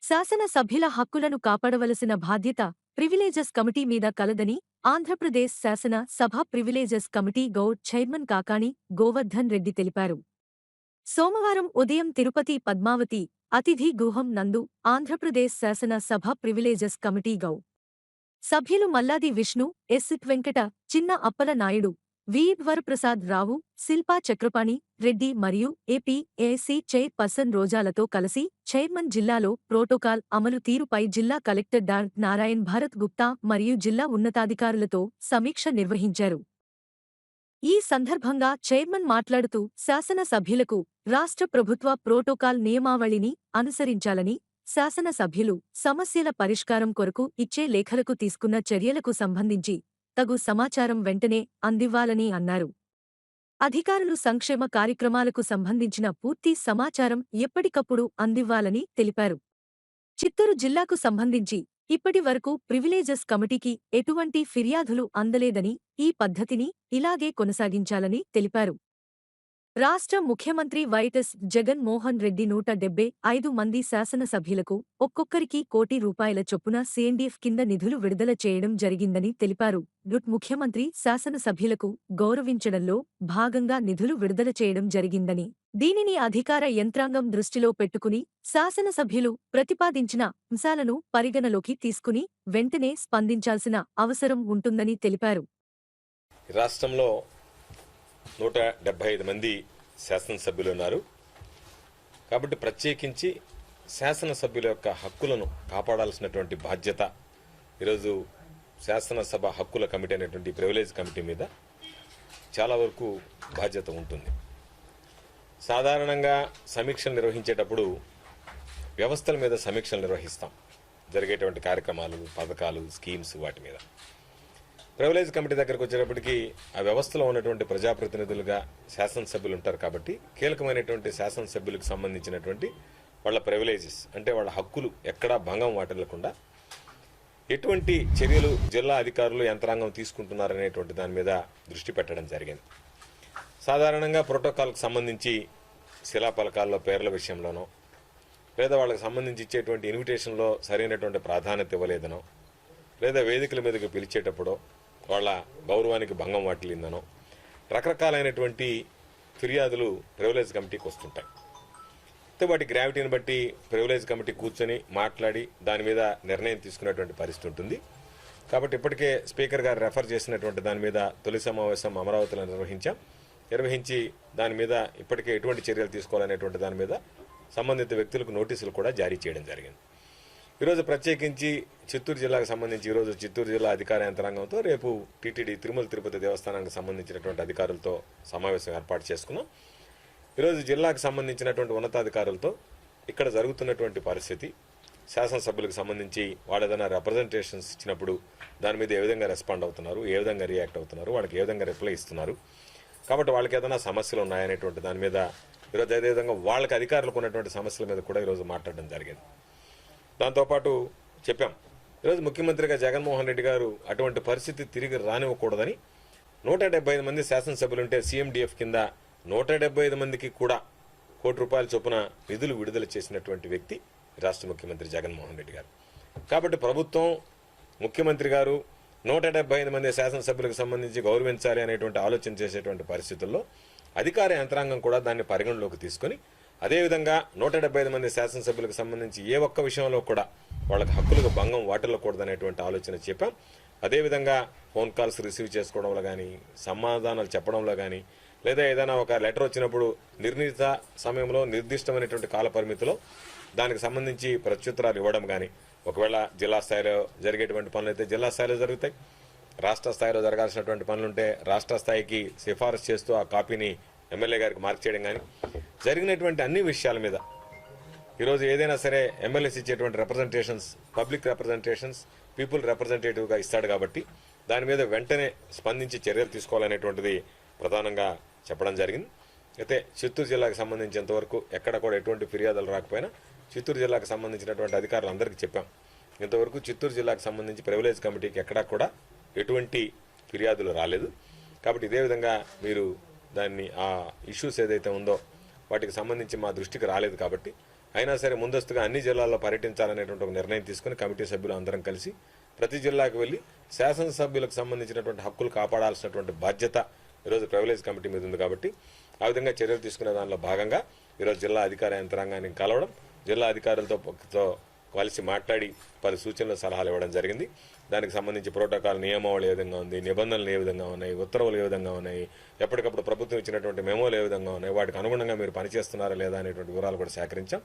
శాసన సభ్యుల హక్కులను కాపాడవలసిన బాధ్యత ప్రివిలేజెస్ కమిటీ మీద కలదని ఆంధ్రప్రదేశ్ శాసన సభ privileges committee Goud chairman Kakani Govardhan Reddy తెలిపారు. సోమవారం ఉదయం తిరుపతి పద్మావతి అతిథి గృహం నందు ఆంధ్రప్రదేశ్ శాసన సభ ప్రివిలేజెస్ కమిటీ గౌ సభ్యులు మల్లాది విష్ణు, ఎస్. వెంకట, చిన్న అప్పల నాయుడు, వి. వరప్రసాద్ రావు, శిల్పా చక్రపాణి రెడ్డి మరియు ఏపీ-ఏఐసీ చైర్ పర్సన్ రోజాలతో కలిసి చైర్మన్ జిల్లాలో ప్రోటోకాల్ అమలు తీరుపై జిల్లా కలెక్టర్ డా. నారాయణ్ భారత్ గుప్తా మరియు జిల్లా ఉన్నతాధికారులతో సమీక్ష నిర్వహించారు. ఈ సందర్భంగా చైర్మన్ మాట్లాడుతూ శాసన సభ్యులకు రాష్ట్ర ప్రభుత్వ ప్రోటోకాల్ నియమావళిని అనుసరించాలని, శాసన సభ్యులు సమస్యల పరిష్కారం కొరకు ఇచ్చే లేఖలకు తీసుకున్న చర్యలకు సంబంధించి తగు సమాచారం వెంటనే అందివ్వాలని అన్నారు. అధికారులు సంక్షేమ కార్యక్రమాలకు సంబంధించిన పూర్తి సమాచారం ఎప్పటికప్పుడు అందివ్వాలని తెలిపారు. చిత్తూరు జిల్లాకు సంబంధించి ఇప్పటి వరకు ప్రివిలేజెస్ కమిటీకి ఎటువంటి ఫిర్యాదులు అందలేదని, ఈ పద్ధతిని ఇలాగే కొనసాగించాలని తెలిపారు. రాష్ట్ర ముఖ్యమంత్రి వైఎస్ జగన్ మోహన్ రెడ్డి 175 మంది శాసనసభ్యులకు ఒక్కొక్కరికి ₹1,00,00,000 చొప్పున సీఎండీఎఫ్ కింద నిధులు విడుదల చేయడం జరిగిందని తెలిపారు. ముఖ్యమంత్రి శాసనసభ్యులకు గౌరవించడంలో భాగంగా నిధులు విడుదల చేయడం జరిగిందని, దీనిని అధికార యంత్రాంగం దృష్టిలో పెట్టుకుని శాసనసభ్యులు ప్రతిపాదించిన అంశాలను పరిగణలోకి తీసుకుని వెంటనే స్పందించాల్సిన అవసరం ఉంటుందని తెలిపారు. రాష్ట్రంలో 175 మంది శాసనసభ్యులు ఉన్నారు కాబట్టి ప్రత్యేకించి శాసనసభ్యుల యొక్క హక్కులను కాపాడాల్సినటువంటి బాధ్యత ఈరోజు శాసనసభ హక్కుల కమిటీ అనేటువంటి ప్రివిలేజ్ కమిటీ మీద చాలా వరకు బాధ్యత ఉంటుంది. సాధారణంగా సమీక్షలు నిర్వహించేటప్పుడు వ్యవస్థల మీద సమీక్షలు నిర్వహిస్తాం, జరిగేటువంటి కార్యక్రమాలు, పథకాలు, స్కీమ్స్ వాటి మీద. ప్రివిలేజ్ కమిటీ దగ్గరకు వచ్చేటప్పటికి ఆ వ్యవస్థలో ఉన్నటువంటి ప్రజాప్రతినిధులుగా శాసనసభ్యులు ఉంటారు కాబట్టి కీలకమైనటువంటి శాసనసభ్యులకు సంబంధించినటువంటి వాళ్ళ ప్రివిలేజెస్ అంటే వాళ్ళ హక్కులు ఎక్కడా భంగం వాటిల్లకుండా ఎటువంటి చర్యలు జిల్లా అధికారులు యంత్రాంగం తీసుకుంటున్నారనేటువంటి దాని మీద దృష్టి పెట్టడం జరిగింది. సాధారణంగా ప్రోటోకాల్కి సంబంధించి శిలాఫలకాల్లో పేర్ల విషయంలోనో లేదా వాళ్ళకి సంబంధించి ఇచ్చేటువంటి ఇన్విటేషన్లో సరైనటువంటి ప్రాధాన్యత ఇవ్వలేదనో లేదా వేదికల మీదకి పిలిచేటప్పుడో వాళ్ళ గౌరవానికి భంగం వాటిల్లిందనో రకరకాలైనటువంటి ఫిర్యాదులు ప్రివిలేజ్ కమిటీకి వస్తుంటాయి. అయితే వాటి గ్రావిటీని బట్టి ప్రివిలేజ్ కమిటీ కూర్చొని మాట్లాడి దాని మీద నిర్ణయం తీసుకునేటువంటి పరిస్థితి ఉంటుంది. కాబట్టి ఇప్పటికే స్పీకర్ గారు రెఫర్ చేసినటువంటి దాని మీద తొలి సమావేశం అమరావతిలో నిర్వహించి దాని మీద ఇప్పటికే ఎటువంటి చర్యలు తీసుకోవాలనేటువంటి దాని మీద సంబంధిత వ్యక్తులకు నోటీసులు కూడా జారీ చేయడం జరిగింది. ఈరోజు ప్రత్యేకించి చిత్తూరు జిల్లాకు సంబంధించి ఈరోజు చిత్తూరు జిల్లా అధికార యంత్రాంగంతో రేపు టీటీడీ తిరుమల తిరుపతి దేవస్థానానికి సంబంధించినటువంటి అధికారులతో సమావేశం ఏర్పాటు చేసుకున్నాం. ఈరోజు జిల్లాకు సంబంధించినటువంటి ఉన్నతాధికారులతో ఇక్కడ జరుగుతున్నటువంటి పరిస్థితి, శాసనసభ్యులకు సంబంధించి వాళ్ళు ఏదైనా రిప్రజెంటేషన్స్ ఇచ్చినప్పుడు దాని మీద ఏ విధంగా రెస్పాండ్ అవుతున్నారు, ఏ విధంగా రియాక్ట్ అవుతున్నారు, వాళ్ళకి ఏ విధంగా రిప్లై ఇస్తున్నారు, కాబట్టి వాళ్ళకి ఏదైనా సమస్యలు ఉన్నాయనేటువంటి దాని మీద ఈరోజు అదేవిధంగా వాళ్ళకి అధికారులకు ఉన్నటువంటి సమస్యల మీద కూడా ఈరోజు మాట్లాడడం జరిగింది. దాంతోపాటు చెప్పాం, ఈరోజు ముఖ్యమంత్రిగా జగన్మోహన్ రెడ్డి గారు అటువంటి పరిస్థితి తిరిగి రానివ్వకూడదని 175 మంది శాసనసభ్యులుంటే సీఎండీఎఫ్ కింద 175 మందికి కూడా ₹1,00,00,000 చొప్పున నిధులు విడుదల చేసినటువంటి వ్యక్తి రాష్ట్ర ముఖ్యమంత్రి జగన్మోహన్ రెడ్డి గారు. కాబట్టి ప్రభుత్వం, ముఖ్యమంత్రి గారు 175 మంది శాసనసభ్యులకు సంబంధించి గౌరవించాలి అనేటువంటి ఆలోచన చేసేటువంటి పరిస్థితుల్లో అధికార యంత్రాంగం కూడా దాన్ని పరిగణలోకి తీసుకొని అదేవిధంగా 175 మంది శాసనసభ్యులకు సంబంధించి ఏ ఒక్క విషయంలో కూడా వాళ్ళకి హక్కులకు భంగం వాటిల్లకూడదనేటువంటి ఆలోచన చెప్పాం. అదేవిధంగా ఫోన్ కాల్స్ రిసీవ్ చేసుకోవడంలో కానీ, సమాధానాలు చెప్పడంలో కానీ, లేదా ఏదైనా ఒక లెటర్ వచ్చినప్పుడు నిర్ణీత సమయంలో నిర్దిష్టమైనటువంటి కాల పరిమితిలో దానికి సంబంధించి ప్రత్యుత్తరాలు ఇవ్వడం కానీ, ఒకవేళ జిల్లా స్థాయిలో జరిగేటువంటి పనులు అయితే జిల్లా స్థాయిలో జరుగుతాయి, రాష్ట్ర స్థాయిలో జరగాల్సినటువంటి పనులుంటే రాష్ట్ర స్థాయికి సిఫారసు చేస్తూ ఆ కాపీని ఎమ్మెల్యే గారికి మార్క్ చేయడం కానీ, జరిగినటువంటి అన్ని విషయాల మీద ఈరోజు ఏదైనా సరే ఎమ్మెల్యేస్ ఇచ్చేటువంటి రిప్రజెంటేషన్స్, పబ్లిక్ రిప్రజెంటేషన్స్ పీపుల్ రిప్రజెంటేటివ్గా ఇస్తాడు కాబట్టి దాని మీద వెంటనే స్పందించి చర్యలు తీసుకోవాలనేటువంటిది ప్రధానంగా చెప్పడం జరిగింది. అయితే చిత్తూరు జిల్లాకు సంబంధించినంతవరకు ఎక్కడ కూడా ఎటువంటి ఫిర్యాదులు రాకపోయినా చిత్తూరు జిల్లాకు సంబంధించినటువంటి అధికారులందరికీ చెప్పాం, ఇంతవరకు చిత్తూరు జిల్లాకు సంబంధించి ప్రివిలేజ్ కమిటీకి ఎక్కడా కూడా ఎటువంటి ఫిర్యాదులు రాలేదు. కాబట్టి ఇదే విధంగా మీరు దాన్ని ఆ ఇష్యూస్ ఏదైతే ఉందో వాటికి సంబంధించి మా దృష్టికి రాలేదు కాబట్టి అయినా సరే ముందస్తుగా అన్ని జిల్లాల్లో పర్యటించాలనేటువంటి ఒక నిర్ణయం తీసుకుని కమిటీ సభ్యులు అందరం కలిసి ప్రతి జిల్లాకు వెళ్లి శాసనసభ్యులకు సంబంధించినటువంటి హక్కులు కాపాడాల్సినటువంటి బాధ్యత ఈరోజు ప్రివిలేజ్ కమిటీ మీద ఉంది కాబట్టి ఆ విధంగా చర్యలు తీసుకునే దానిలో భాగంగా ఈరోజు జిల్లా అధికార యంత్రాంగాన్ని కలవడం, జిల్లా అధికారులతో కలిసి మాట్లాడి పలు సూచనలు సలహాలు ఇవ్వడం జరిగింది. దానికి సంబంధించి ప్రోటోకాల్ నియమావళి ఏ విధంగా ఉంది, నిబంధనలు ఏ విధంగా ఉన్నాయి, ఉత్తర్వులు ఏ విధంగా ఉన్నాయి, ఎప్పటికప్పుడు ప్రభుత్వం ఇచ్చినటువంటి మెమోలు ఏ విధంగా ఉన్నాయి, వాటికి అనుగుణంగా మీరు పనిచేస్తున్నారా లేదా అనేటువంటి వివరాలు కూడా సేకరించాం.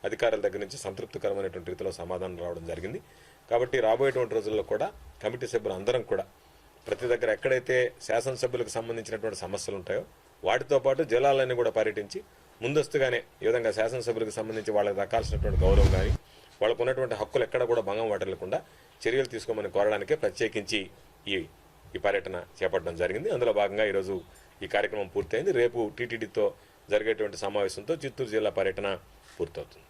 అధికారుల దగ్గర నుంచి సంతృప్తికరమైనటువంటి రీతిలో సమాధానం రావడం జరిగింది. కాబట్టి రాబోయేటువంటి రోజుల్లో కూడా కమిటీ సభ్యులు అందరం కూడా ప్రతి దగ్గర ఎక్కడైతే శాసనసభ్యులకు సంబంధించినటువంటి సమస్యలు ఉంటాయో వాటితో పాటు జిల్లాలన్నీ కూడా పర్యటించి ముందస్తుగానే ఈ విధంగా శాసనసభ్యులకు సంబంధించి వాళ్ళకి దక్కాల్సినటువంటి గౌరవం కానీ వాళ్ళకు ఉన్నటువంటి హక్కులు ఎక్కడ కూడా భంగం వాటిల్లకుండా చర్యలు తీసుకోమని కోరడానికే ప్రత్యేకించి ఈ పర్యటన చేపట్టడం జరిగింది. అందులో భాగంగా ఈరోజు ఈ కార్యక్రమం పూర్తయింది. రేపు టీటీడీతో జరిగేటువంటి సమావేశంతో చిత్తూరు జిల్లా పర్యటన పూర్తవుతుంది.